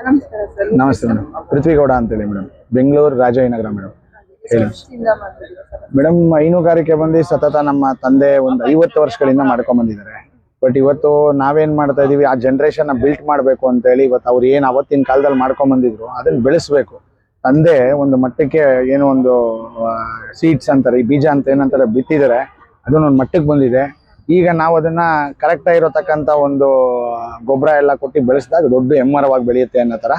ನಮಸ್ಕಾರ ಸರ್. ನಮಸ್ತೆ ಮೇಡಮ್. ಪೃಥ್ವಿಗೌಡ ಅಂತೇಳಿ ಮೇಡಮ್, ಬೆಂಗಳೂರು ರಾಜಾಜಿನಗರ ಮೇಡಮ್. ಹೇಳಿ ಮೇಡಮ್. ಹೈನುಗಾರಿಕೆ ಬಂದು ಸತತ ನಮ್ಮ ತಂದೆ ಒಂದು 50 ವರ್ಷಗಳಿಂದ ಮಾಡ್ಕೊಂಡ್ ಬಂದಿದ್ದಾರೆ. ಬಟ್ ಇವತ್ತು ನಾವೇನ್ ಮಾಡ್ತಾ ಇದೀವಿ, ಆ ಜನರೇಷನ್ ಬಿಲ್ಟ್ ಮಾಡ್ಬೇಕು ಅಂತ ಹೇಳಿ ಇವತ್ತು ಅವ್ರು ಏನ್ ಅವತ್ತಿನ ಕಾಲದಲ್ಲಿ ಮಾಡ್ಕೊಂಡ್ ಬಂದಿದ್ರು ಅದನ್ನ ಬೆಳೆಸ್ಬೇಕು. ತಂದೆ ಒಂದು ಮಟ್ಟಕ್ಕೆ ಏನೋ ಒಂದು ಸೀಡ್ಸ್ ಅಂತಾರೆ, ಈ ಬೀಜ ಅಂತ ಏನಂತಾರೆ ಬಿತ್ತಿದ್ದಾರೆ, ಅದನ್ನೊಂದು ಮಟ್ಟಕ್ಕೆ ಬಂದಿದೆ. ಈಗ ನಾವು ಅದನ್ನ ಕರೆಕ್ಟ್ ಆಗಿರತಕ್ಕಂಥ ಒಂದು ಗೊಬ್ಬರ ಎಲ್ಲ ಕೊಟ್ಟು ಬೆಳೆಸಿದಾಗ ದೊಡ್ಡ ಎಮ್ಮರವಾಗಿ ಬೆಳೆಯುತ್ತೆ ಅನ್ನೋ ಥರ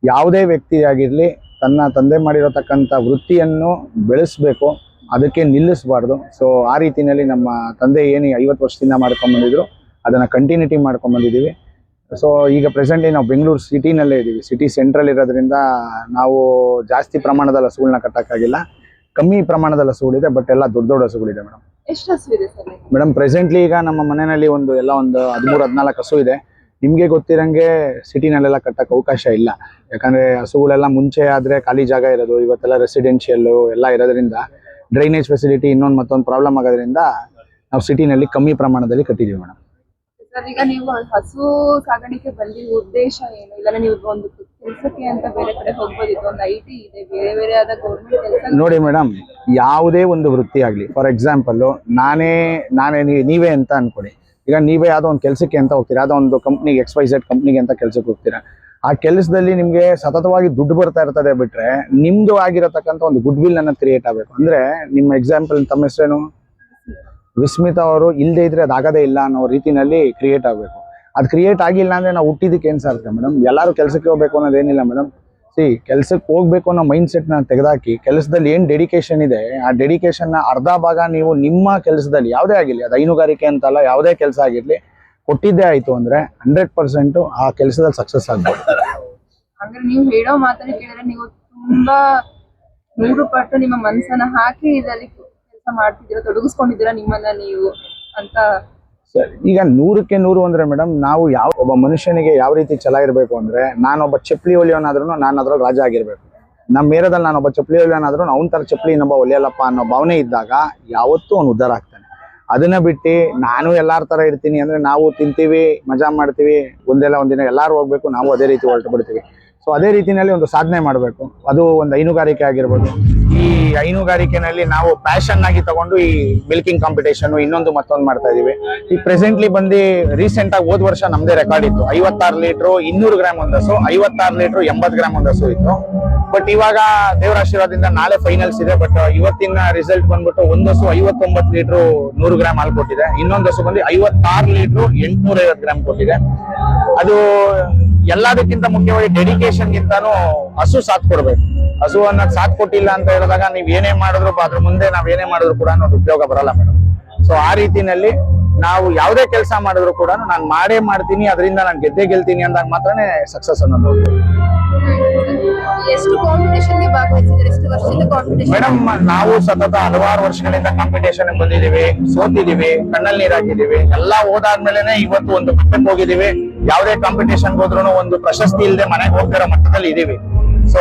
ಯಾವುದೇ ವ್ಯಕ್ತಿ ಆಗಿರಲಿ ತನ್ನ ತಂದೆ ಮಾಡಿರತಕ್ಕಂಥ ವೃತ್ತಿಯನ್ನು ಬೆಳೆಸಬೇಕು, ಅದಕ್ಕೆ ನಿಲ್ಲಿಸಬಾರ್ದು. ಸೊ ಆ ರೀತಿಯಲ್ಲಿ ನಮ್ಮ ತಂದೆ ಏನು 50 ವರ್ಷದಿಂದ ಮಾಡ್ಕೊಂಡ್ಬಂದಿದ್ರು ಅದನ್ನು ಕಂಟಿನ್ಯೂಟಿ ಮಾಡ್ಕೊಂಡ್ಬಂದಿದ್ದೀವಿ. ಸೊ ಈಗ ಪ್ರೆಸೆಂಟ್ಲಿ ನಾವು ಬೆಂಗಳೂರು ಸಿಟಿನಲ್ಲೇ ಇದ್ದೀವಿ. ಸಿಟಿ ಸೆಂಟ್ರಲ್ ಇರೋದ್ರಿಂದ ನಾವು ಜಾಸ್ತಿ ಪ್ರಮಾಣದ ಹಸುಗಳನ್ನ ಕಟ್ಟೋಕ್ಕಾಗಿಲ್ಲ, ಕಮ್ಮಿ ಪ್ರಮಾಣದ ಹಸುಗಳಿದೆ, ಬಟ್ ಎಲ್ಲ ದೊಡ್ಡ ದೊಡ್ಡ ಹಸುಗಳಿದೆ ಮೇಡಮ್. ಎಷ್ಟು ಹಸು ಇದೆ ಸರ್ ಮೇಡಮ್? ಪ್ರೆಸೆಂಟ್ಲಿ ಈಗ ನಮ್ಮ ಮನೆಯಲ್ಲಿ ಒಂದು 13-14 ಹಸು ಇದೆ. ನಿಮಗೆ ಗೊತ್ತಿರಂಗೆ ಸಿಟಿನಲ್ಲೆಲ್ಲ ಕಟ್ಟಕ್ಕೆ ಅವಕಾಶ ಇಲ್ಲ, ಯಾಕಂದ್ರೆ ಹಸುಗಳೆಲ್ಲ ಮುಂಚೆ ಆದ್ರೆ ಖಾಲಿ ಜಾಗ ಇರೋದು, ಇವತ್ತೆಲ್ಲ ರೆಸಿಡೆನ್ಷಿಯಲ್ ಎಲ್ಲ ಇರೋದ್ರಿಂದ ಡ್ರೈನೇಜ್ ಫೆಸಿಲಿಟಿ ಇನ್ನೊಂದು ಮತ್ತೊಂದು ಪ್ರಾಬ್ಲಮ್ ಆಗೋದ್ರಿಂದ ನಾವು ಸಿಟಿನಲ್ಲಿ ಕಮ್ಮಿ ಪ್ರಮಾಣದಲ್ಲಿ ಕಟ್ಟಿದೀವಿ ಮೇಡಮ್. ಸರ್, ಈಗ ನೀವು ಹಸು ಸಾಗಾಣಿಕೆ ಬಂದಿರೋ ಉದ್ದೇಶ ಏನು? ಇಲ್ಲ ನೀವು ಒಂದು ಕೆಲಸಕ್ಕೆ ಅಂತ ಬೇರೆ ಕಡೆ ಹೋಗ್ಬೋದಿತ್ತು, ಒಂದು IT ಇದೆ, ಬೇರೆ ಬೇರೆ ಆದ ಗೌರ್ಮೆಂಟ್ ಕೆಲಸ. ನೋಡಿ ಮೇಡಮ್, ಯಾವುದೇ ಒಂದು ವೃತ್ತಿ ಆಗಲಿ, ಫಾರ್ ಎಕ್ಸಾಂಪಲ್ ನಾನೇ ನೀವೇ ಅಂತ ಅನ್ಕೊಡಿ. ಈಗ ನೀವೇ ಯಾವುದೋ ಒಂದು ಕೆಲಸಕ್ಕೆ ಅಂತ ಹೋಗ್ತೀರಾ, ಯಾವುದೋ ಒಂದು ಕಂಪ್ನಿಗೆ XYZ ಕಂಪ್ನಿಗೆ ಅಂತ ಕೆಲಸಕ್ಕೆ ಹೋಗ್ತೀರಾ. ಆ ಕೆಲಸದಲ್ಲಿ ನಿಮಗೆ ಸತತವಾಗಿ ದುಡ್ಡು ಬರ್ತಾ ಇರ್ತದೆ ಬಿಟ್ರೆ ನಿಮ್ದು ಆಗಿರತಕ್ಕಂಥ ಒಂದು ಗುಡ್ ವಿಲ್ ಅನ್ನ ಕ್ರಿಯೇಟ್ ಆಗಬೇಕು. ಅಂದ್ರೆ ನಿಮ್ಮ ಎಕ್ಸಾಂಪಲ್ ತಮ್ಮ ಹೆಸರೇನು? ವಿಸ್ಮಿತಾ ಅವರು ಇಲ್ಲದೆ ಇದ್ರೆ ಅದಾಗದೇ ಇಲ್ಲ ಅನ್ನೋ ರೀತಿನಲ್ಲಿ ಕ್ರಿಯೇಟ್ ಆಗಬೇಕು. ಅದು ಕ್ರಿಯೇಟ್ ಆಗಿಲ್ಲ ಅಂದ್ರೆ ನಾವು ಹುಟ್ಟಿದಕ್ಕೆ ಏನು ಸಾಧ್ಯ ಮೇಡಮ್? ಎಲ್ಲರೂ ಕೆಲಸಕ್ಕೆ ಹೋಗ್ಬೇಕು ಅನ್ನೋದೇನಿಲ್ಲ ಮೇಡಮ್. ಕೆಲಸಕ್ಕೆ ಹೋಗ್ಬೇಕು ಅನ್ನೋ ಮೈಂಡ್ ಸೆಟ್ ನ ತೆಗೆದಾಕಿ ಕೆಲಸದಲ್ಲಿ ಏನ್ ಡೆಡಿಕೇಶನ್ ಇದೆ ಆ ಡೆಡಿಕೇಶನ್ ನ ಅರ್ಧ ಭಾಗ ನೀವು ನಿಮ್ಮ ಕೆಲಸದಲ್ಲಿ ಯಾವುದೇ ಆಗಿರ್ಲಿ, ಅದು ಹೈನುಗಾರಿಕೆ ಅಂತಲ್ಲ, ಯಾವುದೇ ಕೆಲಸ ಆಗಿರ್ಲಿ ಕೊಟ್ಟಿದ್ದೇ ಆಯ್ತು ಅಂದ್ರೆ 100% ಆ ಕೆಲಸದಲ್ಲಿ ಸಕ್ಸಸ್ ಆಗ್ಬೋದು. ಅಂದ್ರೆ ನೀವು ಹೇಳೋ ಮಾತನ್ನ ಕೇಳಿದ್ರೆ ನೀವು ತುಂಬಾ 100 ಪಟ್ಟು ನಿಮ್ಮ ಮನಸ್ಸನ್ನ ಹಾಕಿ ಇದರಲ್ಲಿ ಕೆಲಸ ಮಾಡ್ತಿದ್ದೀರಾ, ತೊಡಗಿಸ್ಕೊಂಡಿದ್ದೀರಾ ನಿಮ್ಮನ್ನ ನೀವು ಅಂತ. ಈಗ 100ಕ್ಕೆ 100 ಅಂದ್ರೆ ಮೇಡಮ್, ನಾವು ಒಬ್ಬ ಮನುಷ್ಯನಿಗೆ ಯಾವ ರೀತಿ ಛಲ ಇರಬೇಕು ಅಂದ್ರೆ, ನಾನೊಬ್ಬ ಚಪ್ಪಲಿ ಹೊಲಿಯೋನಾದ್ರೂ ನಾನು ಅದ್ರಲ್ಲಿ ರಾಜ ಆಗಿರ್ಬೇಕು. ನಮ್ಮ ಏರಿಯಾದಲ್ಲಿ ನಾನೊಬ್ಬ ಚಪ್ಪಲಿ ಹೊಲಿಯೋನಾದ್ರೂ ಅವನ ತರ ಚಪ್ಪಲಿ ಇನ್ನೊಬ್ಬ ಹೊಲಿಯಲ್ಲಪ್ಪ ಅನ್ನೋ ಭಾವನೆ ಇದ್ದಾಗ ಯಾವತ್ತೂ ಅವ್ನು ಉದ್ಧಾರ ಆಗ್ತಾನೆ. ಅದನ್ನ ಬಿಟ್ಟು ನಾನು ಎಲ್ಲಾರ ತರ ಇರ್ತೀನಿ ಅಂದ್ರೆ ನಾವು ತಿಂತೀವಿ, ಮಜಾ ಮಾಡ್ತೀವಿ, ಒಂದಿನ ಎಲ್ಲಾರು ಹೋಗ್ಬೇಕು, ನಾವು ಅದೇ ರೀತಿ ಹೊರಟು ಬಿಡ್ತೀವಿ. ಸೊ ಅದೇ ರೀತಿಯಲ್ಲಿ ಒಂದು ಸಾಧನೆ ಮಾಡಬೇಕು. ಅದು ಒಂದು ಹೈನುಗಾರಿಕೆ ಆಗಿರ್ಬೋದು. ಈ ಹೈನುಗಾರಿಕೆನಲ್ಲಿ ನಾವು ಪ್ಯಾಷನ್ ಆಗಿ ತಗೊಂಡು ಈ ಮಿಲ್ಕಿಂಗ್ ಕಾಂಪಿಟೇಷನ್ ಇನ್ನೊಂದು ಮತ್ತೊಂದು ಮಾಡ್ತಾ ಇದೀವಿ. ಈಗ ಪ್ರೆಸೆಂಟ್ಲಿ ಬಂದು ರೀಸೆಂಟ್ ಆಗಿ ಹೋದ ವರ್ಷ ನಮ್ದೇ ರೆಕಾರ್ಡ್ ಇತ್ತು. 56 ಲೀಟರ್ 200 ಗ್ರಾಮ್ ಒಂದು ಹಸು, 56 ಲೀಟರ್ 80 ಗ್ರಾಮ್ ಒಂದು ಹಸು ಇತ್ತು. ಬಟ್ ಇವಾಗ ದೇವರ ಆಶೀರ್ವಾದದಿಂದ ನಾಳೆ ಫೈನಲ್ಸ್ ಇದೆ. ಬಟ್ ಇವತ್ತಿನ ರಿಸಲ್ಟ್ ಬಂದ್ಬಿಟ್ಟು ಒಂದು ಹಸು 59 ಲೀಟರ್ 100 ಗ್ರಾಮ್ ಹಾಲು ಕೊಟ್ಟಿದೆ, ಇನ್ನೊಂದು ಹಸು ಬಂದು 56 ಲೀಟರ್ 850 ಗ್ರಾಮ್ ಕೊಟ್ಟಿದೆ. ಅದು ಎಲ್ಲದಕ್ಕಿಂತ ಮುಖ್ಯವಾಗಿ ಡೆಡಿಕೇಶನ್ ಗಿಂತಾನು ಹಸು ಸಾಥ್ ಕೊಡ್ಬೇಕು. ಹಸುವನ್ನ ಸಾಥ್ ಕೊಟ್ಟಿಲ್ಲ ಅಂತ ಹೇಳಿದಾಗ ನೀವ್ ಏನೇ ಮಾಡಿದ್ರು ಅದ್ರ ಮುಂದೆ ನಾವ್ ಏನೇ ಮಾಡಿದ್ರು ಕೂಡ ಉಪಯೋಗ ಬರಲ್ಲ ಮೇಡಮ್. ಸೊ ಆ ರೀತಿನಲ್ಲಿ ನಾವು ಯಾವುದೇ ಕೆಲಸ ಮಾಡಿದ್ರು ಕೂಡ ನಾನು ಮಾಡೇ ಮಾಡ್ತೀನಿ, ಅದರಿಂದ ನಾನು ಗೆಲ್ತೀನಿ ಅಂದಾಗ ಮಾತ್ರನೇ ಸಕ್ಸಸ್ ಅನ್ನೋದು. ಎಷ್ಟು ಕಾಂಪಿಟೇಷನ್ ಗೆ ಭಾಗವಹಿಸಿದ್ರೆ, ಎಷ್ಟು ವರ್ಷದಿಂದ ಕಾಂಪಿಟೇಷನ್? ಮೇಡಮ್, ನಾವು ಸತತ ಹಲವಾರು ವರ್ಷಗಳಿಂದ ಕಾಂಪಿಟೇಷನ್ ಬಂದಿದೀವಿ, ಸೋತಿದೀವಿ, ಕಣ್ಣಲ್ಲಿ ನೀರ್ ಹಾಕಿದೀವಿ. ಎಲ್ಲಾ ಹೋದಾದ್ಮೇಲೆನೆ ಇವತ್ತು ಒಂದು ಮಟ್ಟಕ್ಕೆ ಹೋಗಿದೀವಿ. ಯಾವುದೇ ಕಾಂಪಿಟೇಷನ್ ಹೋದ್ರು ಒಂದು ಪ್ರಶಸ್ತಿ ಇಲ್ಲದೆ ಮನೆಗೆ ಹೋಗ್ತಿರೋ ಮಟ್ಟದಲ್ಲಿ ಇದೀವಿ. ಸೊ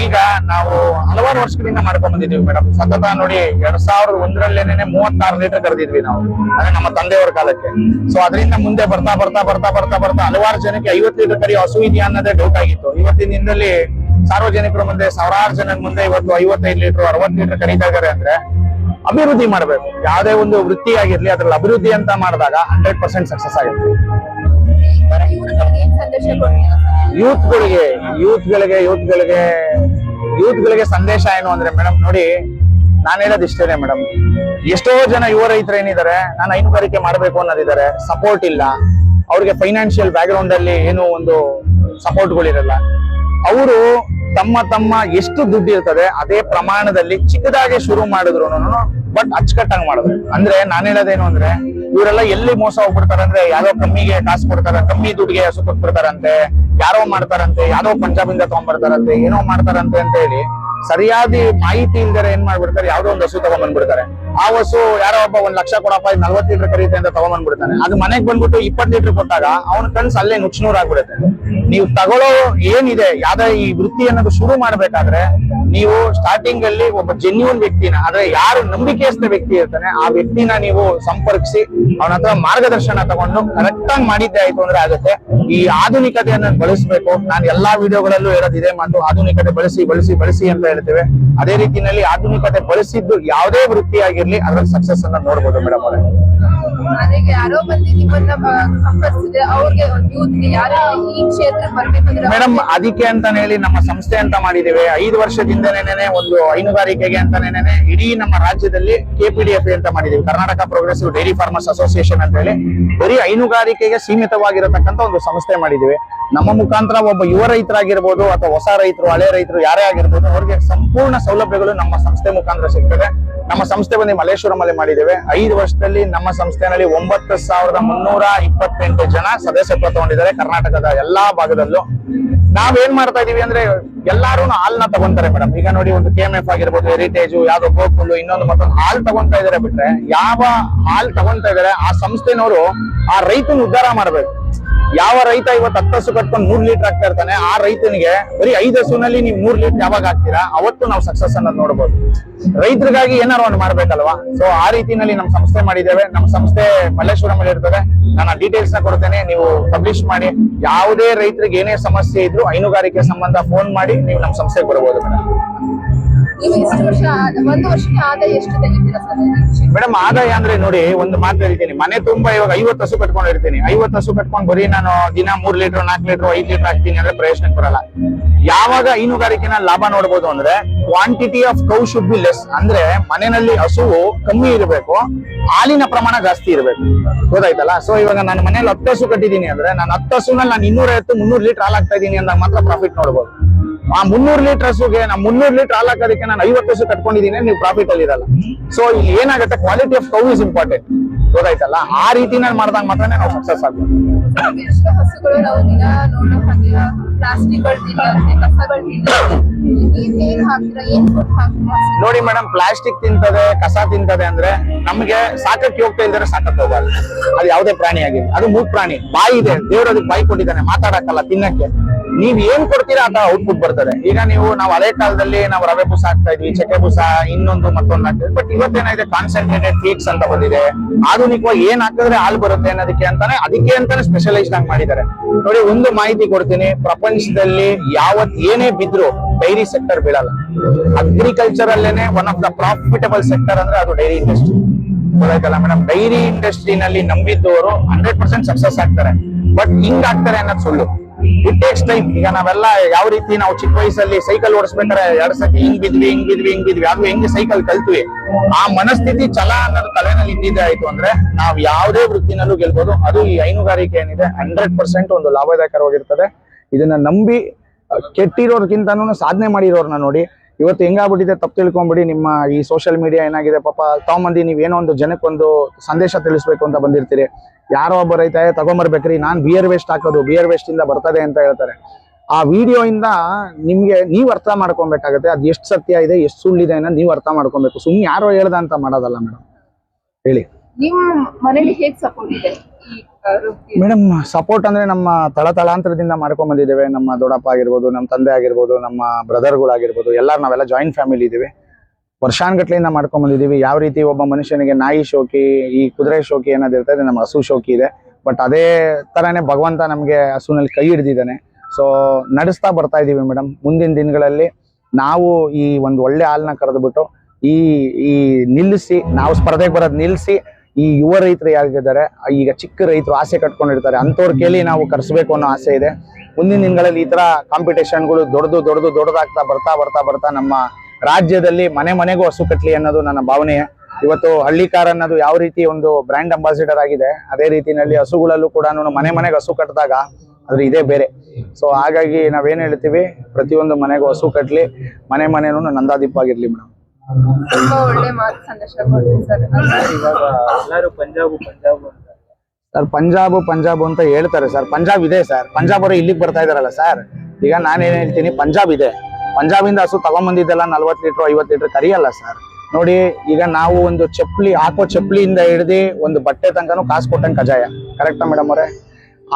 ಈಗ ನಾವು ಹಲವಾರು ವರ್ಷಗಳಿಂದ ಮಾಡ್ಕೊಂಡ್ ಬಂದಿದೀವಿ ಮೇಡಮ್. ಸತತ ನೋಡಿ 2001ರಲ್ಲೇನೆ 36 ಲೀಟರ್ ಕರೆದಿದ್ವಿ ನಾವು, ಅಂದ್ರೆ ನಮ್ಮ ತಂದೆಯವರ ಕಾಲಕ್ಕೆ. ಸೊ ಅದರಿಂದ ಮುಂದೆ ಬರ್ತಾ ಹಲವಾರು ಜನಕ್ಕೆ 50 ಲೀಟರ್ ಕರಿ ಹಸು ಇದೆಯಾ ಅನ್ನೋದೇ ಡೌಟ್ ಆಗಿತ್ತು. ಇವತ್ತಿನ ದಿನದಲ್ಲಿ ಸಾರ್ವಜನಿಕರ ಮುಂದೆ, ಸಾವಿರಾರು ಜನ ಮುಂದೆ ಇವತ್ತು 55 ಲೀಟರ್ 60 ಲೀಟರ್ ಕರೀತಾ ಇದಾರೆ ಅಂದ್ರೆ ಅಭಿವೃದ್ಧಿ ಮಾಡ್ಬೇಕು. ಯಾವುದೇ ಒಂದು ವೃತ್ತಿ ಆಗಿರ್ಲಿ ಅದ್ರಲ್ಲಿ ಅಭಿವೃದ್ಧಿ ಅಂತ ಮಾಡಿದಾಗ 100% ಸಕ್ಸಸ್ ಆಗುತ್ತೆ. ಯೂತ್ಗಳಿಗೆ ಸಂದೇಶ ಏನು ಅಂದ್ರೆ ಮೇಡಮ್, ನೋಡಿ ನಾನು ಹೇಳೋದು ಇಷ್ಟೇನೆ ಮೇಡಮ್. ಎಷ್ಟೋ ಜನ ಯುವ ರೈತರು ಏನಿದ್ದಾರೆ, ನಾನು ಹೈನುಗಾರಿಕೆ ಮಾಡ್ಬೇಕು ಅನ್ನೋದಿದ್ದಾರೆ, ಸಪೋರ್ಟ್ ಇಲ್ಲ ಅವ್ರಿಗೆ, ಫೈನಾನ್ಷಿಯಲ್ ಬ್ಯಾಕ್ ಗ್ರೌಂಡ್ ಅಲ್ಲಿ ಏನು ಒಂದು ಸಪೋರ್ಟ್ಗಳಿರಲ್ಲ. ಅವರು ತಮ್ಮ ಎಷ್ಟು ದುಡ್ಡು ಇರ್ತದೆ ಅದೇ ಪ್ರಮಾಣದಲ್ಲಿ ಚಿಕ್ಕದಾಗಿ ಶುರು ಮಾಡಿದ್ರು ಬಟ್ ಅಚ್ಚುಕಟ್ಟಾಗಿ ಮಾಡ್ಬೇಕು. ಅಂದ್ರೆ ನಾನು ಹೇಳೋದೇನು ಅಂದ್ರೆ, ಇವರೆಲ್ಲ ಎಲ್ಲಿ ಮೋಸ ಹೋಗ್ಬಿಡ್ತಾರೆ ಅಂದ್ರೆ, ಯಾರೋ ಕಮ್ಮಿಗೆ ಕಾಸು ಕೊಡ್ತಾರೆ, ಕಮ್ಮಿ ದುಡ್ಡಿಗೆ ಹಸು ಕೊಟ್ಬಿಡ್ತಾರಂತೆ, ಯಾರೋ ಮಾಡ್ತಾರಂತೆ, ಯಾರೋ ಪಂಜಾಬಿಂದ ತಗೊಂಡ್ಬರ್ತಾರಂತೆ, ಏನೋ ಮಾಡ್ತಾರಂತೆ ಅಂತ ಹೇಳಿ ಸರಿಯಾದ ಮಾಹಿತಿ ಇಲ್ದರೆ ಏನ್ ಮಾಡ್ಬಿಡ್ತಾರೆ, ಯಾವ್ದೋ ಒಂದು ಹಸು ತಗೊಂಡ್ಬಂದ್ಬಿಡ್ತಾರೆ. ಆ ಹಸು ಯಾರೋ ಒಬ್ಬ 1 ಲಕ್ಷ ಕೊಡಪ್ಪ 40 ಲೀಟರ್ ಕರೀತೆ ಅಂತ ತಗೊಂಡ್ಬಂದ್ಬಿಡ್ತಾನೆ. ಅದು ಮನೆಗ್ ಬಂದ್ಬಿಟ್ಟು 20 ಲೀಟರ್ ಕೊಟ್ಟಾಗ ಅವನ ಕನ್ಸು ಅಲ್ಲೇ ನುಚ್ಚುನೂರ್ ಆಗ್ಬಿಡುತ್ತೆ. ನೀವು ತಗೊಳ್ಳೋ ಏನಿದೆ ಯಾವ್ದೇ ಈ ವೃತ್ತಿ ಅನ್ನೋದು ಶುರು ಮಾಡ್ಬೇಕಾದ್ರೆ ನೀವು ಸ್ಟಾರ್ಟಿಂಗ್ ಅಲ್ಲಿ ಒಬ್ಬ ಜೆನ್ಯೂನ್ ವ್ಯಕ್ತಿನ, ಆದ್ರೆ ಯಾರು ನಂಬಿಕೆಯಸ್ಥ ವ್ಯಕ್ತಿ ಇರ್ತಾನೆ ಆ ವ್ಯಕ್ತಿನ ನೀವು ಸಂಪರ್ಕಿಸಿ ಅವನ ಹತ್ರ ಮಾರ್ಗದರ್ಶನ ತಗೊಂಡು ಕರೆಕ್ಟ್ ಆಗಿ ಮಾಡಿದ್ದೆ ಆಯ್ತು ಅಂದ್ರೆ ಆಗುತ್ತೆ. ಈ ಆಧುನಿಕತೆಯನ್ನ ಬಳಸಬೇಕು. ನಾನು ಎಲ್ಲಾ ವಿಡಿಯೋಗಳಲ್ಲೂ ಹೇಳೋದು ಇದೇ ಮಾತು, ಆಧುನಿಕತೆ ಬಳಸಿ ಬಳಸಿ ಬಳಸಿ ಅಂತ ಹೇಳ್ತೇವೆ. ಅದೇ ರೀತಿಯಲ್ಲಿ ಆಧುನಿಕತೆ ಬಳಸಿದ್ದು ಯಾವುದೇ ವೃತ್ತಿ ಆಗಿರ್ಲಿ ಅದ್ರಲ್ಲಿ ಸಕ್ಸಸ್ ಅನ್ನ ನೋಡ್ಬೋದು ಮೇಡಮ್ ಅವರೇ. ಅದಕ್ಕೆ ಯಾರೋ ಬಂದು ನಿಮ್ಮನ್ನ ಸಂಪರ್ಕಿಸಿದ್ರೆ ಅವ್ರಿಗೆ ಯೂತ್ಗೆ ಯಾರು ಈ ಕ್ಷೇತ್ರ ಬರ್ಬೇಕಂದ್ರೆ ಮೇಡಮ್ ಅದಕ್ಕೆ ಅಂತಾನೆ ಹೇಳಿ ನಮ್ಮ ಸಂಸ್ಥೆ ಅಂತ ಮಾಡಿದ್ದೇವೆ. 5 ವರ್ಷದಿಂದನೇ ಒಂದು ಹೈನುಗಾರಿಕೆಗೆ ಅಂತಾನೆ ಇಡೀ ನಮ್ಮ ರಾಜ್ಯದಲ್ಲಿ KPDF ಅಂತ ಮಾಡಿದೀವಿ, Karnataka progressive dairy farmers association ಅಂತ ಹೇಳಿ. ಬರೀ ಹೈನುಗಾರಿಕೆಗೆ ಸೀಮಿತವಾಗಿರತಕ್ಕಂತ ಒಂದು ಸಂಸ್ಥೆ ಮಾಡಿದೀವಿ. ನಮ್ಮ ಮುಖಾಂತರ ಒಬ್ಬ ಯುವ ರೈತರಾಗಿರ್ಬೋದು ಅಥವಾ ಹೊಸ ರೈತರು, ಹಳೆ ರೈತರು ಯಾರೇ ಆಗಿರ್ಬೋದು, ಅವ್ರಿಗೆ ಸಂಪೂರ್ಣ ಸೌಲಭ್ಯಗಳು ನಮ್ಮ ಸಂಸ್ಥೆ ಮುಖಾಂತರ ಸಿಗ್ತದೆ. ನಮ್ಮ ಸಂಸ್ಥೆ ಬಂದು ಮಲ್ಲೇಶ್ವರಂ ಮಾಡಿದ್ದೇವೆ. 5 ವರ್ಷದಲ್ಲಿ ನಮ್ಮ ಸಂಸ್ಥೆನಲ್ಲಿ 9,328 ಜನ ಸದಸ್ಯತ್ವ ತಗೊಂಡಿದ್ದಾರೆ ಕರ್ನಾಟಕದ ಎಲ್ಲಾ ಭಾಗದಲ್ಲೂ. ನಾವೇನ್ ಮಾಡ್ತಾ ಇದೀವಿ ಅಂದ್ರೆ ಎಲ್ಲಾರು ಹಾಲ್ನ ತಗೊಂತಾರೆ ಮೇಡಮ್. ಈಗ ನೋಡಿ ಒಂದು KMF ಆಗಿರ್ಬೋದು, ಹೆರಿಟೇಜ್, ಯಾವ್ದೋ ಗೋಕುಲ್, ಇನ್ನೊಂದು ಮತ್ತೊಂದು ಹಾಲ್ ತಗೊಂತಾ ಇದಾರೆ ಬಿಟ್ರೆ ಯಾವ ಹಾಲ್ ತಗೊಂತಾ ಇದಾರೆ ಆ ಸಂಸ್ಥೆನವರು ಆ ರೈತನ ಉದ್ಧಾರ ಮಾಡ್ಬೇಕು. ಯಾವ ರೈತ ಇವತ್ತು 10 ಹಸು ಕಟ್ಕೊಂಡು 3 ಲೀಟರ್ ಆಗ್ತಾ ಇರ್ತಾನೆ, ಆ ರೈತನಿಗೆ ಬರೀ 5 ಹಸುನಲ್ಲಿ ನೀವು 3 ಲೀಟರ್ ಯಾವಾಗ ಹಾಕ್ತೀರಾ ಅವತ್ತು ನಾವು ಸಕ್ಸಸ್ ಅನ್ನೋದು ನೋಡ್ಬೋದು. ರೈತರಿಗಾಗಿ ಏನಾರು ಒಂದು ಮಾಡ್ಬೇಕಲ್ವಾ. ಸೊ ಆ ರೀತಿನಲ್ಲಿ ನಮ್ಮ ಸಂಸ್ಥೆ ಮಾಡಿದ್ದೇವೆ. ನಮ್ಮ ಸಂಸ್ಥೆ ಮಲ್ಲೇಶ್ವರಂ ಇರ್ತದೆ. ನಾನು ಡೀಟೇಲ್ಸ್ ನ ಕೊಡ್ತೇನೆ, ನೀವು ಪಬ್ಲಿಷ್ ಮಾಡಿ. ಯಾವುದೇ ರೈತರಿಗೆ ಏನೇ ಸಮಸ್ಯೆ ಇದ್ರು ಹೈನುಗಾರಿಕೆ ಸಂಬಂಧ ಫೋನ್ ಮಾಡಿ ನೀವು ನಮ್ಮ ಸಂಸ್ಥೆಗೆ ಬರ್ಬೋದು ಮೇಡಮ್. ನೀವು ಎಷ್ಟು ವರ್ಷ ಒಂದು ವರ್ಷಕ್ಕೆ ಆದಾಯ ಎಷ್ಟು ತೆಗಿತೀರಾ ಸರ್? ಮೇಡಮ್ ಆದಾಯ ಅಂದ್ರೆ ನೋಡಿ ಒಂದು ಮಾತು ಹೇಳ್ತೀನಿ, ಮನೆ ತುಂಬಾ ಇವಾಗ 50 ಹಸು ಕಟ್ಕೊಂಡಿರ್ತೀನಿ. 50 ಹಸು ಕಟ್ಕೊಂಡು ಬರೀ ನಾನು ದಿನ 3 ಲೀಟರ್ 4 ಲೀಟರ್ 5 ಲೀಟರ್ ಹಾಕ್ತೀನಿ ಅಂದ್ರೆ ಪ್ರಯೋಜನಕ್ಕೆ ಬರಲ್ಲ. ಯಾವಾಗ ಹೈನುಗಾರಿಕೆನ ಲಾಭ ನೋಡ್ಬೋದು ಅಂದ್ರೆ quantity of cow should be less. ಅಂದ್ರೆ ಮನೆಯಲ್ಲಿ ಹಸುವು ಕಮ್ಮಿ ಇರಬೇಕು, ಹಾಲಿನ ಪ್ರಮಾಣ ಜಾಸ್ತಿ ಇರಬೇಕು. ಗೊತ್ತಾಯ್ತಲ್ಲ. ಸೊ ಇವಾಗ ನಾನು ಮನೇಲಿ 10 ಹಸು ಕಟ್ಟಿದೀನಿ ಅಂದ್ರೆ ನಾನು 10 ಹಸುನಲ್ಲಿ ನಾನು 250-300 ಲೀಟರ್ ಹಾಲ್ ಹಾಕ್ತಾ ಇದೀನಿ ಅಂದಾಗ ಮಾತ್ರ ಪ್ರಾಫಿಟ್ ನೋಡ್ಬೋದು. ಆ 300 ಲೀಟರ್ ಹಸುಗೆ ನಾನು 300 ಲೀಟರ್ ಹಾಲ್ ಹಾಕೋದಕ್ಕೆ ನಾನು 50 ಹಸು ಕಟ್ಕೊಂಡಿದ್ದೀನಿ, ನೀವು ಪ್ರಾಫಿಟ್ ಅಲ್ಲಿ ಇರಲ್ಲ. ಸೊ ಇಲ್ಲಿ ಏನಾಗುತ್ತೆ, quality of cow is important. ಗೊತ್ತಾಯ್ತಲ್ಲ. ಆ ರೀತಿನಲ್ಲಿ ಮಾಡಿದಾಗ ಮಾತ್ರ ನಾವು ಸಕ್ಸಸ್ ಆಗ್ಬೋದು. ಎಷ್ಟು ಹಸುಗಳು ನಾವು ದಿನ ನೋಡೋ ಹಾಗೆ ಪ್ಲಾಸ್ಟಿಕ್ಗಳು ತಿನ್ನತ್ತೆ, ಕಸಗಳು ತಿನ್ನತ್ತೆ, ನೀವ್ ಏನ್ ಹಾಕ್ತೀರಾ, ಏನ್ ಫುಡ್ ಹಾಕ್ತೀರಾ? ನೋಡಿ ಮೇಡಮ್, ಪ್ಲಾಸ್ಟಿಕ್ ತಿಂತದೆ, ಕಸ ತಿಂತದೆ ಅಂದ್ರೆ ನಮ್ಗೆ ಸಾಕಕ್ಕೆ ಹೋಗ್ತಾ ಇಲ್ದರೆ ಸಾಕಕ್ಕೆ ಹೋಗಲ್ಲ. ಅದು ಯಾವುದೇ ಪ್ರಾಣಿ ಆಗಿದೆ, ಅದು ಮೂಕ್ ಪ್ರಾಣಿ. ಬಾಯಿ ಇದೆ, ದೇವ್ರು ಅದಕ್ಕೆ ಬಾಯಿ ಕೊಟ್ಟಿದ್ದಾನೆ, ಮಾತಾಡಕ್ಕಲ್ಲ, ತಿನ್ನಕ್ಕೆ. ನೀವ್ ಏನ್ ಕೊಡ್ತೀರಾ ಆ ಔಟ್ಪುಟ್ ಬರ್ತದೆ. ಈಗ ನಾವು ಹಳೆ ಕಾಲದಲ್ಲಿ ನಾವು ರವೆ ಬೂಸ ಹಾಕ್ತಾ ಇದ್ವಿ, ಚಕ್ಕೆ ಬೂಸ, ಇನ್ನೊಂದು ಮತ್ತೊಂದು ಹಾಕ್ತಿದ್ವಿ. ಬಟ್ ಇವತ್ತೇನಾಗಿದೆ, ಕಾನ್ಸಂಟ್ರೇಟೆಡ್ ಫೀಡ್ಸ್ ಅಂತ ಬಂದಿದೆ. ಆಧುನಿಕವಾಗಿ ಏನ್ ಹಾಕಿದ್ರೆ ಹಾಲು ಬರುತ್ತೆ ಅನ್ನೋದಕ್ಕೆ ಅಂತಾನೆ ಸ್ಪೆಷಲೈಸ್ಡ್ ಆಗಿ ಮಾಡಿದ್ದಾರೆ. ನೋಡಿ ಒಂದು ಮಾಹಿತಿ ಕೊಡ್ತೀನಿ, ಪ್ರಪಂಚದಲ್ಲಿ ಏನೇ ಬಿದ್ರು ಡೈರಿ ಸೆಕ್ಟರ್ ಬೀಳಲ್ಲ. ಅಗ್ರಿಕಲ್ಚರ್ ಅಲ್ಲೇನೆ one of the profitable sector ಅಂದ್ರೆ ಅದು ಡೈರಿ ಇಂಡಸ್ಟ್ರಿ. ಗೊತ್ತಾಯ್ತಲ್ಲ ಮೇಡಮ್. ಡೈರಿ ಇಂಡಸ್ಟ್ರಿನಲ್ಲಿ ನಂಬಿದ್ದವರು 100% ಸಕ್ಸಸ್ ಆಗ್ತಾರೆ. ಬಟ್ ಹಿಂಗ್ ಆಗ್ತಾರೆ ಅನ್ನೋದು ಸುಳ್ಳು. It takes time. ಈಗ ನಾವೆಲ್ಲ ಯಾವ ರೀತಿ ನಾವು ಚಿಕ್ಕ ವಯಸ್ಸಲ್ಲಿ ಸೈಕಲ್ ಓಡಿಸ್ಬೇಕಾದ್ರೆ 2 ಸತಿ ಹಿಂಗ್ ಬಿದ್ವಿ ಅದು ಹೆಂಗೆ ಸೈಕಲ್ ಕಲ್ತ್ವಿ. ಆ ಮನಸ್ಥಿತಿ ಛಲ ಅನ್ನೋದು ತಲೆನಲ್ಲಿ ಇದ್ದಿದ್ದೆ ಆಯ್ತು ಅಂದ್ರೆ ನಾವ್ ಯಾವ್ದೇ ವೃತ್ತಿನಲ್ಲೂ ಗೆಲ್ಬಹುದು. ಅದು ಈ ಹೈನುಗಾರಿಕೆ ಏನಿದೆ 100% ಒಂದು ಲಾಭದಾಯಕವಾಗಿರ್ತದೆ. ಇದನ್ನ ನಂಬಿ ಕೆಟ್ಟಿರೋರ್ಗಿಂತನೂ ಸಾಧನೆ ಮಾಡಿರೋರ್ನ ನೋಡಿ. ಇವತ್ತು ಹೆಂಗಾಗ್ಬಿಟ್ಟಿದೆ, ತಪ್ಪು ತಿಳ್ಕೊಂಬಿಡಿ. ನಿಮ್ಮ ಈ ಸೋಷಿಯಲ್ ಮೀಡಿಯಾ ಏನಾಗಿದೆ, ಪಾಪ ತಗೊಂಬಂದಿ ನೀವೇನೋ ಒಂದು ಜನಕ್ಕೊಂದು ಸಂದೇಶ ತಿಳಿಸ್ಬೇಕು ಅಂತ ಬಂದಿರ್ತೀರಿ. ಯಾರೋ ಒಬ್ಬ ರೈತ ತಗೊಂಬರ್ಬೇಕ್ರಿ, ನಾನ್ ಬಿಯರ್ ವೇಸ್ಟ್ ಹಾಕೋದು, ಬಿಯರ್ ವೇಸ್ಟ್ ಇಂದ ಬರ್ತದೆ ಅಂತ ಹೇಳ್ತಾರೆ. ಆ ವಿಡಿಯೋ ಇಂದ ನಿಮ್ಗೆ ನೀವ್ ಅರ್ಥ ಮಾಡ್ಕೊಬೇಕಾಗತ್ತೆ, ಅದು ಎಷ್ಟು ಸತ್ಯ ಇದೆ, ಎಷ್ಟು ಸುಳ್ಳಿದೆ ಅನ್ನೋದು ನೀವು ಅರ್ಥ ಮಾಡ್ಕೊಬೇಕು. ಸುಮ್ನೆ ಯಾರೋ ಹೇಳ್ದ ಅಂತ ಮಾಡೋದಲ್ಲ ಮೇಡಮ್. ಹೇಳಿ. ನಿಮ್ ಮನೇಲಿ ಹೇಗ್ ಸಪೋರ್ಟ್ ಇದೆ ಮೇಡಮ್? ಸಪೋರ್ಟ್ ಅಂದ್ರೆ ನಮ್ಮ ತಳತಳಾಂತರದಿಂದ ಮಾಡ್ಕೊಂಡ್ ಬಂದಿದ್ದೇವೆ. ನಮ್ಮ ದೊಡ್ಡಪ್ಪ ಆಗಿರ್ಬೋದು, ನಮ್ಮ ತಂದೆ ಆಗಿರ್ಬೋದು, ನಮ್ಮ ಬ್ರದರ್ಗಳಾಗಿರ್ಬೋದು, ನಾವೆಲ್ಲ ಜಾಯಿಂಟ್ ಫ್ಯಾಮಿಲಿ ಇದೀವಿ. ವರ್ಷಾನ್ಗಟ್ಲೆಯಿಂದ ಮಾಡ್ಕೊಂಡ್ ಬಂದಿದೀವಿ. ಯಾವ ರೀತಿ ಒಬ್ಬ ಮನುಷ್ಯನಿಗೆ ನಾಯಿ ಶೋಕಿ, ಈ ಕುದುರೆ ಶೋಕಿ ಅನ್ನೋದಿರ್ತದೆ, ನಮ್ಮ ಹಸು ಶೋಕಿ ಇದೆ. ಬಟ್ ಅದೇ ತರನೇ ಭಗವಂತ ನಮ್ಗೆ ಹಸುನಲ್ಲಿ ಕೈ ಹಿಡ್ದಿದ್ದಾನೆ. ಸೊ ನಡೆಸ್ತಾ ಬರ್ತಾ ಇದೀವಿ ಮೇಡಮ್. ಮುಂದಿನ ದಿನಗಳಲ್ಲಿ ನಾವು ಈ ಒಂದು ಒಳ್ಳೆ ಹಾಲನ್ನ ಕರೆದ್ಬಿಟ್ಟು ಈ ನಿಲ್ಲಿಸಿ, ನಾವು ಸ್ಪರ್ಧೆಗೆ ಬರೋದು ನಿಲ್ಲಿಸಿ, ಈ ಯುವ ರೈತರು ಯಾರಿದ್ದಾರೆ, ಈಗ ಚಿಕ್ಕ ರೈತರು ಆಸೆ ಕಟ್ಕೊಂಡಿರ್ತಾರೆ, ಅಂಥವ್ರ ಕೇಳಿ ನಾವು ಕರೆಸ್ಬೇಕು ಅನ್ನೋ ಆಸೆ ಇದೆ. ಮುಂದಿನ ದಿನಗಳಲ್ಲಿ ಈ ತರ ಕಾಂಪಿಟೇಷನ್ಗಳು ದೊಡ್ಡದಾಗ್ತಾ ಬರ್ತಾ ನಮ್ಮ ರಾಜ್ಯದಲ್ಲಿ ಮನೆಗೂ ಹಸು ಕಟ್ಲಿ ಅನ್ನೋದು ನನ್ನ ಭಾವನೆ. ಇವತ್ತು ಹಳ್ಳಿಕಾರ್ ಅನ್ನೋದು ಯಾವ ರೀತಿ ಒಂದು ಬ್ರ್ಯಾಂಡ್ ಅಂಬಾಸಿಡರ್ ಆಗಿದೆ, ಅದೇ ರೀತಿಯಲ್ಲಿ ಹಸುಗಳಲ್ಲೂ ಕೂಡ ಮನೆಗೆ ಹಸು ಕಟ್ಟಿದಾಗ ಅದ್ರ ಇದೇ ಬೇರೆ. ಸೊ ಹಾಗಾಗಿ ನಾವೇನ್ ಹೇಳ್ತೀವಿ, ಪ್ರತಿಯೊಂದು ಮನೆಗೂ ಹಸು ಕಟ್ಲಿ, ಮನೆನೂ ನಂದಾದೀಪ ಆಗಿರ್ಲಿ ಮೇಡಮ್. ತುಂಬಾ ಒಳ್ಳೆ ಮಾತು ಸಂದೇಶ ಕೊಡ್ತೀವಿ ಸರ್. ಇವಾಗ ಎಲ್ಲರೂ ಪಂಜಾಬ್ ಅಂತ ಹೇಳ್ತಾರೆ ಸರ್. ಪಂಜಾಬ್ ಇದೆ ಸರ್, ಪಂಜಾಬ್ ಅವರು ಇಲ್ಲಿಗೆ ಬರ್ತಾ ಇದಾರಲ್ಲ ಸರ್. ಈಗ ನಾನೇನ್ ಹೇಳ್ತೀನಿ, ಪಂಜಾಬ್ ಇದೆ, ಪಂಜಾಬಿಂದ ಹಸು ತಗೊಂಡ್ಬಂದಿದ್ದೆಲ್ಲ 40 ಲೀಟರ್ 50 ಲೀಟರ್ ಕರಿಯಲ್ಲ ಸರ್. ನೋಡಿ ಈಗ ನಾವು ಒಂದು ಚಪ್ಪಲಿ ಹಾಕೋ ಚಪ್ಪಲಿಯಿಂದ ಹಿಡ್ದು ಒಂದು ಬಟ್ಟೆ ತನಕನೂ ಕಾಸು ಕೊಟ್ಟಂಗೆ ಕಜಾಯ. ಕರೆಕ್ಟಾ ಮೇಡಮ್ ಅವರೇ?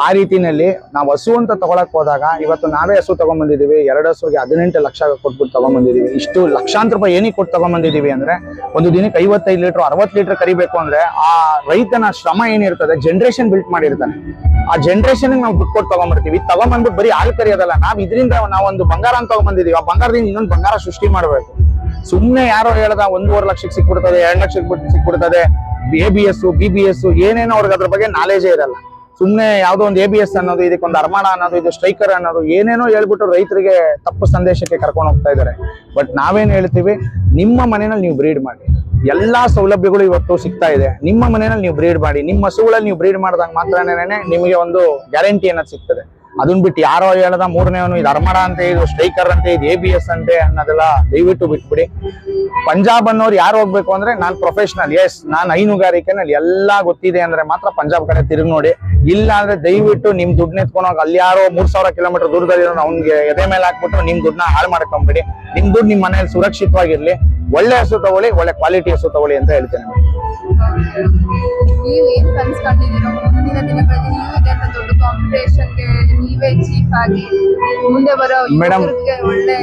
ಆ ರೀತಿನಲ್ಲಿ ನಾವು ಹಸು ಅಂತ ತಗೊಳಕ್ ಹೋದಾಗ ಇವತ್ತು ನಾವೇ ಹಸು ತಗೊಂಡ್ಬಂದಿದೀವಿ, 2 ಹಸುಗೆ 18 ಲಕ್ಷ ಕೊಟ್ಬಿಟ್ಟು ತಗೊಂಡ್ಬಂದಿದೀವಿ. ಇಷ್ಟು ಲಕ್ಷಾಂತರ ರೂಪಾಯಿ ಏನಕ್ಕೆ ಕೊಟ್ಟು ತಗೊಂಡ್ಬಂದಿದೀವಿ ಅಂದ್ರೆ ಒಂದು ದಿನಕ್ಕೆ 55 ಲೀಟರ್ 60 ಲೀಟರ್ ಕರಿಬೇಕು ಅಂದ್ರೆ ಆ ರೈತನ ಶ್ರಮ ಏನಿರ್ತದೆ, ಜನರೇಷನ್ ಬಿಲ್ಟ್ ಮಾಡಿರ್ತಾನೆ. ಆ ಜನರೇಷನ್ ನಾವು ದುಡ್ಡು ಕೊಟ್ಟು ತಗೊಂಡ್ಬರ್ತೀವಿ. ತಗೊಂಡ್ಬಂದ್ಬಿಟ್ಟು ಬರೀ ಹಾಲು ಕರಿಯೋದಲ್ಲ, ನಾವ್ ಇದರಿಂದ ನಾವೊಂದು ಬಂಗಾರ ಅಂತ ತಗೊಂಡ್ಬಂದಿದೀವಿ. ಆ ಬಂಗಾರದಿಂದ ಇನ್ನೊಂದು ಬಂಗಾರ ಸೃಷ್ಟಿ ಮಾಡ್ಬೇಕು. ಸುಮ್ನೆ ಯಾರೋ ಹೇಳ್ದ 1.5 ಲಕ್ಷಕ್ಕೆ ಸಿಕ್ಬಿಡ್ತದೆ, 2 ಲಕ್ಷಕ್ಕೆ ಸಿಕ್ಬಿಡ್ತದೆ, ABS BBS ಏನೇನೋ ಅವ್ರಿಗೆ ಅದ್ರ ಬಗ್ಗೆ ನಾಲೆಜೇ ಇರಲ್ಲ. ಸುಮ್ನೆ ಯಾವ್ದೋ ಒಂದು ABS ಅನ್ನೋದು, ಇದಕ್ಕೊಂದು ಅರ್ಮಾಣ ಅನ್ನೋದು, ಇದು ಸ್ಟ್ರೈಕರ್ ಅನ್ನೋದು ಏನೇನೋ ಹೇಳ್ಬಿಟ್ಟು ರೈತರಿಗೆ ತಪ್ಪು ಸಂದೇಶಕ್ಕೆ ಕರ್ಕೊಂಡು ಹೋಗ್ತಾ ಇದ್ದಾರೆ. ಬಟ್ ನಾವೇನ್ ಹೇಳ್ತೀವಿ, ನಿಮ್ಮ ಮನೆಯಲ್ಲಿ ನೀವು ಬ್ರೀಡ್ ಮಾಡಿ. ಎಲ್ಲಾ ಸೌಲಭ್ಯಗಳು ಇವತ್ತು ಸಿಗ್ತಾ ಇದೆ. ನಿಮ್ಮ ಮನೆಯಲ್ಲಿ ನೀವು ಬ್ರೀಡ್ ಮಾಡಿ. ನಿಮ್ಮ ಹಸುಗಳಲ್ಲಿ ನೀವು ಬ್ರೀಡ್ ಮಾಡಿದಾಗ ಮಾತ್ರನೇ ನಿಮಗೆ ಒಂದು ಗ್ಯಾರಂಟಿ ಅನ್ನೋದು ಸಿಗ್ತದೆ. ಅದನ್ನ ಬಿಟ್ಟು ಯಾರೋ ಹೇಳ್ದ 3ನೇವನು ಇದು ಅರ್ಮಾಣ ಅಂತೆ, ಇದು ಸ್ಟ್ರೈಕರ್ ಅಂತೆ, ಇದು ABS ಅಂತೆ ಅನ್ನೋದೆಲ್ಲ ದಯವಿಟ್ಟು ಬಿಟ್ಬಿಡಿ. ಪಂಜಾಬ್ ಅನ್ನೋರು ಯಾರು ಹೋಗ್ಬೇಕು ಅಂದ್ರೆ, ನಾನು ಪ್ರೊಫೆಷನಲ್, ಎಸ್ ನಾನು ಹೈನುಗಾರಿಕೆನಲ್ಲಿ ಎಲ್ಲಾ ಗೊತ್ತಿದೆ ಅಂದ್ರೆ ಮಾತ್ರ ಪಂಜಾಬ್ ಕಡೆ ತಿರುಗಿ ನೋಡಿ. ಇಲ್ಲ ಅಂದ್ರೆ ದಯವಿಟ್ಟು ನಿಮ್ ದುಡ್ಡು ಎತ್ಕೊಂಡೋಗಿ ಅಲ್ಲಿ ಯಾರೋ 3000 ಕಿಲೋಮೀಟರ್ ದೂರದಲ್ಲಿ ಅವ್ನಿಗೆ ಎದೆ ಮೇಲೆ ಹಾಕ್ಬಿಟ್ಟು ನಿಮ್ ದುಡ್ಡನ್ನ ಹಾಳು ಮಾಡ್ಕೊಂಬಿಡಿ. ನಿಮ್ ದುಡ್ಡು ನಿಮ್ ಮನೇಲಿ ಸುರಕ್ಷಿತವಾಗಿರ್ಲಿ. ಒಳ್ಳೆ ಹಸು ತಗೊಳ್ಳಿ, ಒಳ್ಳೆ ಕ್ವಾಲಿಟಿ ಹಸು ತಗೊಳ್ಳಿ ಅಂತ ಹೇಳ್ತೇನೆ. ನೀವು ಏನ್ ಕನ್ಸ್ ಕಂಡಿದ್ದೀರೋ ಮುಂದಿನ ದಿನಗಳಲ್ಲಿ ನೀವು ಇದನ್ನ ದೊಡ್ಡ ಕಾಂಪಿಟೇಷನ್ಗೆ ನೀವೇ ಚೀಫ್ ಆಗಿ ಮುಂದೆ ಬರೋ ಮೇಡಮ್, ಯುವಕರಿಗೆ ಒಳ್ಳೆ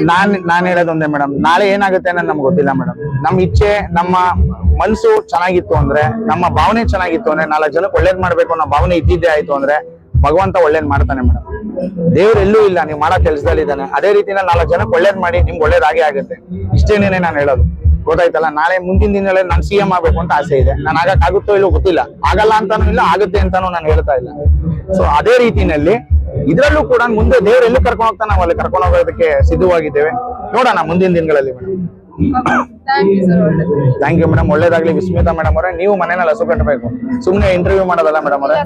ನಾನ್ ಹೇಳೋದೊಂದೇ ಮೇಡಮ್, ನಾಳೆ ಏನಾಗುತ್ತೆ ಅನ್ನೋದು ನಮ್ಗೆ ಗೊತ್ತಿಲ್ಲ ಮೇಡಮ್. ನಮ್ ಇಚ್ಛೆ, ನಮ್ಮ ಮನ್ಸು ಚೆನ್ನಾಗಿತ್ತು ಅಂದ್ರೆ, ನಮ್ಮ ಭಾವನೆ ಚೆನ್ನಾಗಿತ್ತು ಅಂದ್ರೆ, 4 ಜನಕ್ಕೆ ಒಳ್ಳೇದ್ ಮಾಡ್ಬೇಕು ಅನ್ನೋ ಭಾವನೆ ಇದ್ದಿದ್ದೇ ಆಯ್ತು ಅಂದ್ರೆ ಭಗವಂತ ಒಳ್ಳೇದ್ ಮಾಡ್ತಾನೆ ಮೇಡಮ್. ದೇವ್ರು ಎಲ್ಲೂ ಇಲ್ಲ, ನೀವು ಮಾಡೋ ಕೆಲ್ಸದಲ್ಲಿ ಇದ್ದಾನೆ. ಅದೇ ರೀತಿನ 4 ಜನಕ್ಕೆ ಒಳ್ಳೇದ್ ಮಾಡಿ, ನಿಮ್ಗೆ ಒಳ್ಳೇದಾಗೇ ಆಗುತ್ತೆ. ಇಷ್ಟೇನೇನೆ ನಾನು ಹೇಳೋದು. ಗೊತ್ತಾಯ್ತಲ್ಲ? ನಾಳೆ ಮುಂದಿನ ದಿನಗಳಲ್ಲಿ ನಾನು CM ಆಗ್ಬೇಕು ಅಂತ ಆಸೆ ಇದೆ. ನಾನು ಆಗಕ್ಕಾಗುತ್ತೋ ಇಲ್ಲೋ ಗೊತ್ತಿಲ್ಲ, ಆಗಲ್ಲ ಅಂತಾನು ಇಲ್ಲ, ಆಗುತ್ತೆ ಅಂತಾನು ನಾನು ಹೇಳ್ತಾ ಇಲ್ಲ. ಸೊ ಅದೇ ರೀತಿನಲ್ಲಿ ಇದ್ರಲ್ಲೂ ಕೂಡ ಮುಂದೆ ದೇವ್ರು ಎಲ್ಲೂ ಕರ್ಕೊಂಡು ಹೋಗ್ತಾ ನಾವು ಅಲ್ಲಿ ಕರ್ಕೊಂಡು ಹೋಗೋದಕ್ಕೆ ಸಿದ್ಧವಾಗಿದ್ದೇವೆ. ನೋಡೋಣ ಮುಂದಿನ ದಿನಗಳಲ್ಲಿ ಮೇಡಮ್. Thank you sir. ಒಳ್ಳೆ ಥ್ಯಾಂಕ್ ಯು ಮೇಡಮ್. ಒಳ್ಳೇದಾಗ್ಲಿ ವಿಸ್ಮಿತಾ ಮೇಡಮ್ ಅವರೇ. ನೀವು ಮನೆಯಲ್ಲಿ ಹಸು ಕಟ್ಟಬೇಕು, ಸುಮ್ನೆ ಇಂಟರ್ವ್ಯೂ ಮಾಡೋದಲ್ಲ ಮೇಡಮ್ ಅವರೇ.